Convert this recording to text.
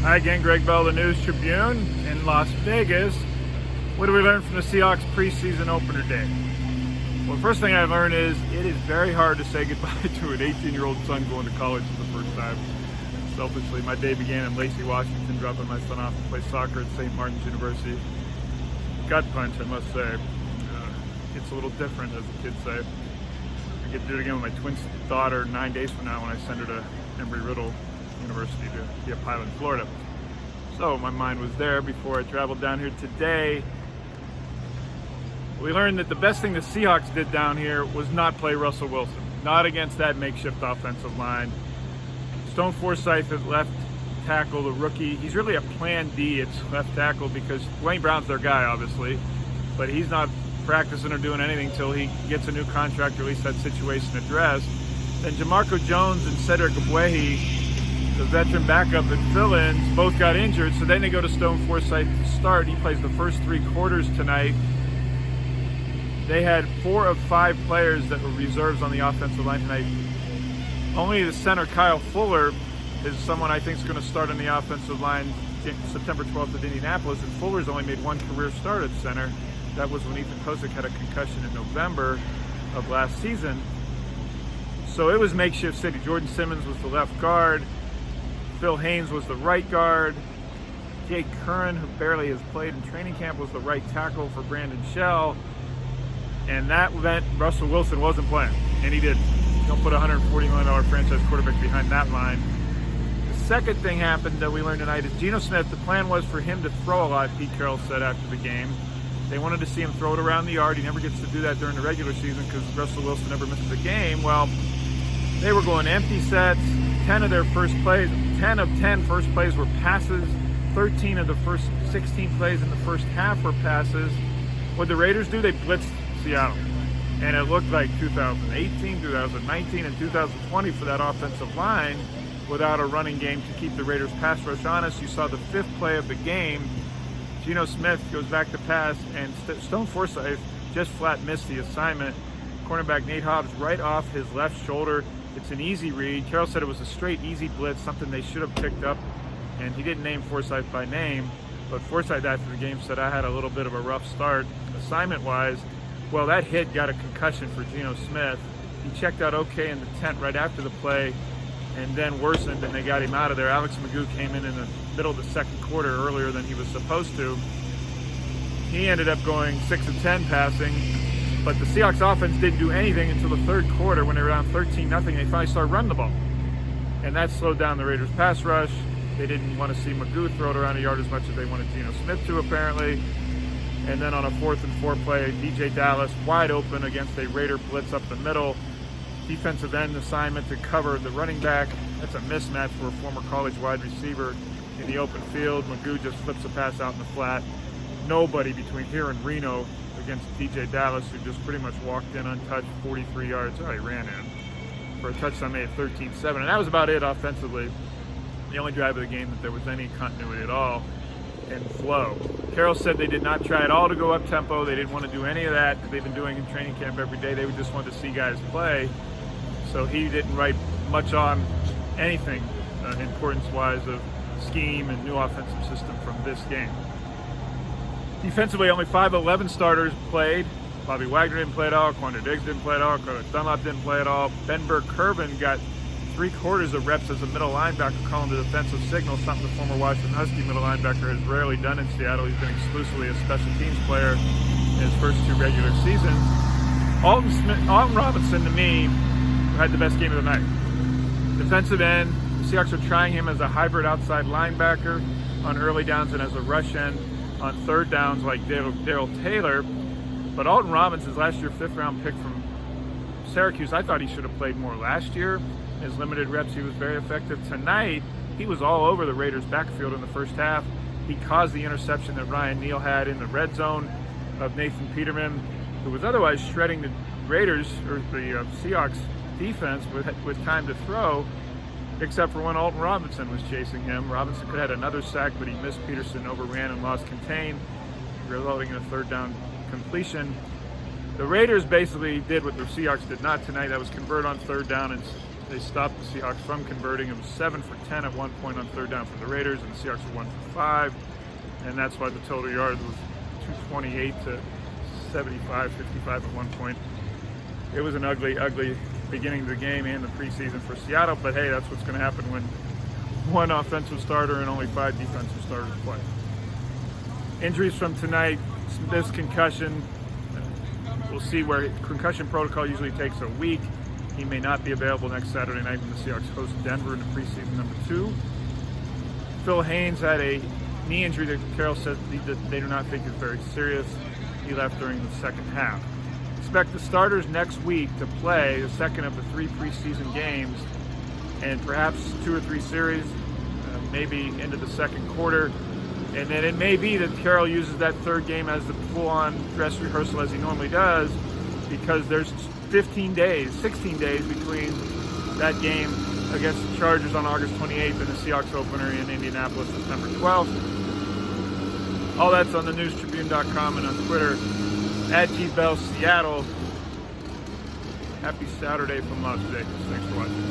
Hi again, Gregg Bell, the News Tribune in Las Vegas. What do we learn from the Seahawks preseason opener day? Well, the first thing I learned is it is very hard to say goodbye to an 18-year-old son going to college for the first time. Selfishly, my day began in Lacey, Washington, dropping my son off to play soccer at St. Martin's University. Gut punch, I must say. It's a little different, as the kids say. I get to do it again with my twin daughter 9 days from now when I send her to Embry-Riddle University to be a pilot in Florida. So my mind was there before I traveled down here today. We learned that the best thing the Seahawks did down here was not play Russell Wilson, not against that makeshift offensive line. Stone Forsythe at left tackle, the rookie, he's really a plan D at left tackle because Wayne Brown's their guy, obviously, but he's not practicing or doing anything until he gets a new contract, or at least that situation addressed. Then Jamarco Jones and Cedric Abwehi, the veteran backup and fill-ins, both got injured, so then they go to Stone Forsythe to start. He plays the first 3 quarters tonight. They had 4 of 5 players that were reserves on the offensive line tonight. Only the center, Kyle Fuller, is someone I think is going to start on the offensive line September 12th at Indianapolis, and Fuller's only made 1 career start at center. That was when Ethan Kosick had a concussion in November of last season. So it was makeshift city. Jordan Simmons was the left guard. Phil Haynes was the right guard. Jake Curran, who barely has played in training camp, was the right tackle for Brandon Shell. And that meant Russell Wilson wasn't playing, and he did. You don't put a $140 million franchise quarterback behind that line. The second thing happened that we learned tonight is Geno Smith, the plan was for him to throw a lot, Pete Carroll said after the game. They wanted to see him throw it around the yard. He never gets to do that during the regular season because Russell Wilson never misses a game. Well, they were going empty sets. 10 of 10 first plays were passes. 13 of the first 16 plays in the first half were passes. What the Raiders do, they blitzed Seattle. And it looked like 2018, 2019, and 2020 for that offensive line without a running game to keep the Raiders pass rush honest. You saw the 5th play of the game. Geno Smith goes back to pass, and Stone Forsythe just flat missed the assignment. Cornerback Nate Hobbs right off his left shoulder. It's an easy read. Carroll said it was a straight, easy blitz, something they should have picked up, and he didn't name Forsythe by name, but Forsythe after the game said, I had a little bit of a rough start assignment-wise. Well, that hit got a concussion for Geno Smith. He checked out okay in the tent right after the play, and then worsened, and they got him out of there. Alex Magoo came in the middle of the second quarter earlier than he was supposed to. He ended up going 6 of 10 passing, but the Seahawks offense didn't do anything until the third quarter when they were down 13-0. They finally started running the ball, and that slowed down the Raiders' pass rush. They didn't want to see Magoo throw it around a yard as much as they wanted Geno Smith to, apparently. And then on a 4th and 4 play, DJ Dallas wide open against a Raider blitz up the middle. Defensive end assignment to cover the running back. That's a mismatch for a former college wide receiver in the open field. Magoo just flips a pass out in the flat. Nobody between here and Reno against DJ Dallas, who just pretty much walked in untouched, 43 yards. Oh, he ran in for a touchdown made at 13-7. And that was about it offensively. The only drive of the game that there was any continuity at all and flow. Carroll said they did not try at all to go up tempo. They didn't want to do any of that that they've been doing in training camp every day. They just wanted to see guys play. So he didn't write much on anything importance-wise of scheme and new offensive system from this game. Defensively, only 5 of 11 starters played. Bobby Wagner didn't play at all. Quandre Diggs didn't play at all. Carlos Dunlap didn't play at all. Ben Burke-Kirven got 3/4 of reps as a middle linebacker, calling the defensive signal, something the former Washington Husky middle linebacker has rarely done in Seattle. He's been exclusively a special teams player in his first 2 regular seasons. Alton Robinson, to me, had the best game of the night. Defensive end, the Seahawks are trying him as a hybrid outside linebacker on early downs and as a rush end on third downs like Daryl Taylor. But Alton Robinson's last year 5th round pick from Syracuse, I thought he should have played more last year. In his limited reps, he was very effective. Tonight, he was all over the Raiders' backfield in the first half. He caused the interception that Ryan Neal had in the red zone of Nathan Peterman, who was otherwise shredding the Raiders, or the Seahawks defense with time to throw, except for when Alton Robinson was chasing him. Robinson could have had another sack, but he missed Peterson, overran and lost contain, resulting in a 3rd down completion. The Raiders basically did what the Seahawks did not tonight. That was convert on 3rd down and They stopped the Seahawks from converting. It was 7 for 10 at one point on third down for the Raiders, and the Seahawks were 1 for 5. And that's why the total yards was 228 to 75, 55 at one point. It was an ugly, ugly beginning of the game and the preseason for Seattle, but hey, that's what's going to happen when one offensive starter and only 5 defensive starters play. Injuries from tonight, this concussion, we'll see where concussion protocol usually takes a week. He may not be available next Saturday night when the Seahawks host Denver in the preseason number 2. Phil Haynes had a knee injury that Carroll said they do not think is very serious. He left during the second half. Expect the starters next week to play the second of the 3 preseason games and perhaps 2 or 3 series, maybe into the second quarter. And then it may be that Carroll uses that third game as the full-on dress rehearsal as he normally does, because there's 16 days between that game against the Chargers on August 28th and the Seahawks opener in Indianapolis September 12th. All that's on the newstribune.com and on Twitter @GBellSeattle. Happy Saturday from Las Vegas. Thanks for watching.